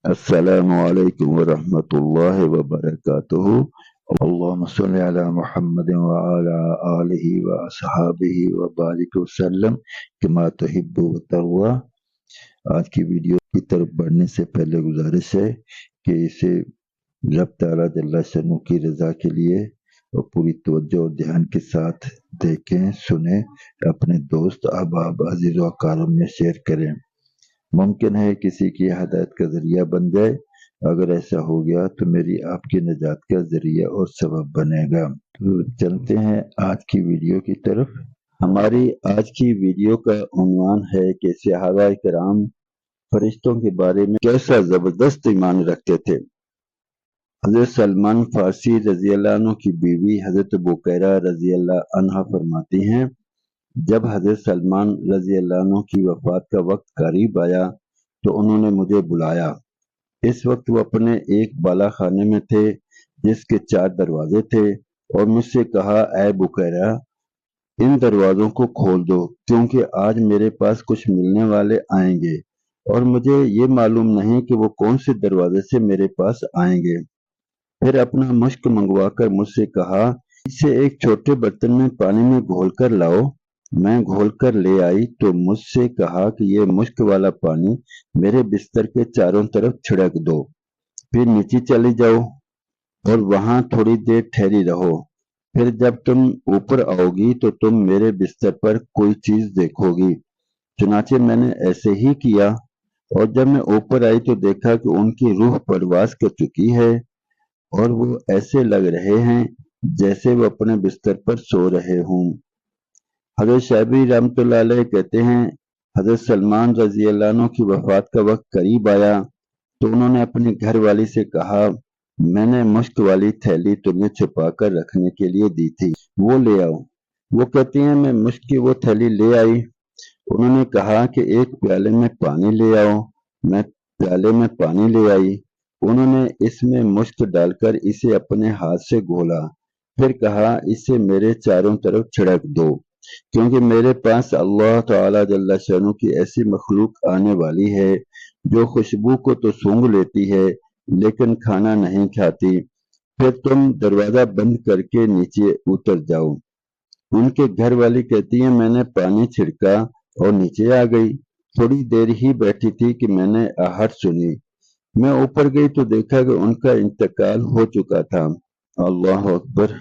السلام علیکم ورحمۃ اللہ وبرکاتہ۔ اللہم صلی علی محمد وعلی آلہ واصحابہ وبارک وسلم کما تحب وترضی۔ آج کی ویڈیو کی طرف بڑھنے سے پہلے گزارش ہے کہ اسے رب تعالیٰ جل شانہ کی رضا کے لیے اور پوری توجہ اور دھیان کے ساتھ دیکھیں، سنیں، اپنے دوست احباب عزیز و اقارب میں شیئر کریں۔ ممکن ہے کسی کی ہدایت کا ذریعہ بن جائے۔ اگر ایسا ہو گیا تو میری آپ کی نجات کا ذریعہ اور سبب بنے گا۔ تو چلتے ہیں آج کی ویڈیو کی طرف۔ ہماری آج کی ویڈیو کا عنوان ہے کہ صحابہ کرام فرشتوں کے بارے میں کیسا زبردست ایمان رکھتے تھے۔ حضرت سلمان فارسی رضی اللہ عنہ کی بیوی حضرت بکیرہ رضی اللہ عنہ فرماتی ہیں، جب حضرت سلمان رضی اللہ عنہ کی وفات کا وقت قریب آیا تو انہوں نے مجھے بلایا۔ اس وقت وہ اپنے ایک بالا خانے میں تھے جس کے 4 دروازے تھے، اور مجھ سے کہا، اے بکیرہ، ان دروازوں کو کھول دو کیونکہ آج میرے پاس کچھ ملنے والے آئیں گے، اور مجھے یہ معلوم نہیں کہ وہ کون سے دروازے سے میرے پاس آئیں گے۔ پھر اپنا مشک منگوا کر مجھ سے کہا، اسے ایک چھوٹے برتن میں پانی میں گھول کر لاؤ۔ میں گھول کر لے آئی تو مجھ سے کہا کہ یہ مشک والا پانی میرے بستر کے چاروں طرف چھڑک دو، پھر نیچے چلی جاؤ اور وہاں تھوڑی دیر ٹھہری رہو۔ پھر جب تم اوپر آؤ گی تو تم میرے بستر پر کوئی چیز دیکھو گی۔ چنانچہ میں نے ایسے ہی کیا، اور جب میں اوپر آئی تو دیکھا کہ ان کی روح پرواز کر چکی ہے، اور وہ ایسے لگ رہے ہیں جیسے وہ اپنے بستر پر سو رہے ہوں۔ حضرت شعبی رحمۃ اللہ علیہ کہتے ہیں، حضرت سلمان رضی اللہ عنہ کی وفات کا وقت قریب آیا تو انہوں نے اپنی گھر والی سے کہا، میں نے مشک والی تھیلی تمہیں چھپا کر رکھنے کے لیے دی تھی، وہ لے آؤ۔ وہ کہتی ہیں، میں مشک کی وہ تھیلی لے آئی۔ انہوں نے کہا کہ ایک پیالے میں پانی لے آؤ۔ میں پیالے میں پانی لے آئی۔ انہوں نے اس میں مشک ڈال کر اسے اپنے ہاتھ سے گھولا، پھر کہا، اسے میرے چاروں طرف چھڑک دو، کیونکہ میرے پاس اللہ تعالیٰ جل شانہ کی ایسی مخلوق آنے والی ہے جو خوشبو کو تو سونگھ لیتی ہے لیکن کھانا نہیں کھاتی۔ پھر تم دروازہ بند کر کے نیچے اتر جاؤ۔ ان کے گھر والی کہتی ہیں، میں نے پانی چھڑکا اور نیچے آ گئی۔ تھوڑی دیر ہی بیٹھی تھی کہ میں نے آہٹ سنی۔ میں اوپر گئی تو دیکھا کہ ان کا انتقال ہو چکا تھا۔ اللہ اکبر!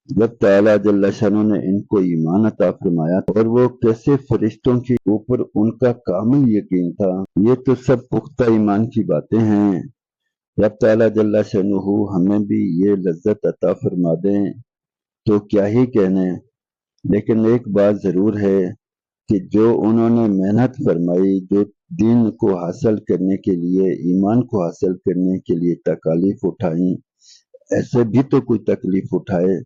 جب تعالیٰ جل شانہ نے ان کو ایمان عطا فرمایا اور وہ کیسے فرشتوں کے اوپر ان کا کامل یقین تھا، یہ تو سب پختہ ایمان کی باتیں ہیں۔ رب تعالیٰ جل شانہ ہمیں بھی یہ لذت عطا فرما دیں تو کیا ہی کہنے۔ لیکن ایک بات ضرور ہے کہ جو انہوں نے محنت فرمائی، جو دین کو حاصل کرنے کے لیے، ایمان کو حاصل کرنے کے لیے تکالیف اٹھائیں، ایسے بھی تو کوئی تکلیف اٹھائے،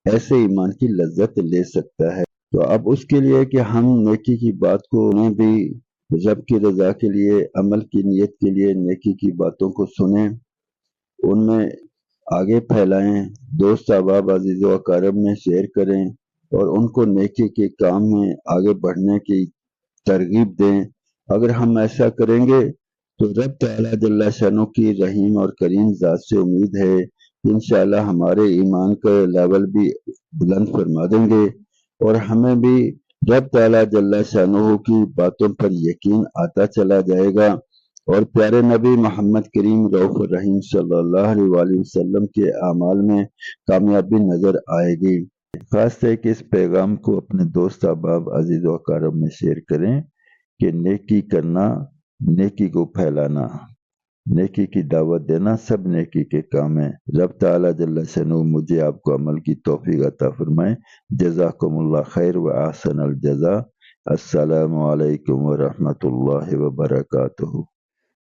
ایسے ایمان کی لذت لے سکتا ہے۔ تو اب اس کے لیے کہ ہم نیکی کی بات کو انہیں بھی رب کی رضا کے لیے، عمل کی نیت کے لیے نیکی کی باتوں کو سنیں، ان میں آگے پھیلائیں، دوست احباب عزیز و اقارب میں شیئر کریں، اور ان کو نیکی کے کام میں آگے بڑھنے کی ترغیب دیں۔ اگر ہم ایسا کریں گے تو رب تعالیٰ جل شانہ کی رحیم اور کریم ذات سے امید ہے انشاءاللہ ہمارے ایمان کا لیول بھی بلند فرما دیں گے، اور ہمیں بھی رب تعالیٰ جل شانہ کی باتوں پر یقین آتا چلا جائے گا، اور پیارے نبی محمد کریم رؤوف الرحیم صلی اللہ علیہ وآلہ وسلم کے اعمال میں کامیابی نظر آئے گی۔ خاص ہے کہ اس پیغام کو اپنے دوست احباب عزیز و اقارب میں شیئر کریں کہ نیکی کرنا، نیکی کو پھیلانا، نیکی کی دعوت دینا سب نیکی کے کام ہیں۔ رب تعالیٰ جل شانہ مجھے آپ کو عمل کی توفیق عطا فرمائے۔ جزاکم اللہ خیر و احسن الجزا۔ السلام علیکم ورحمۃ اللہ وبرکاتہ۔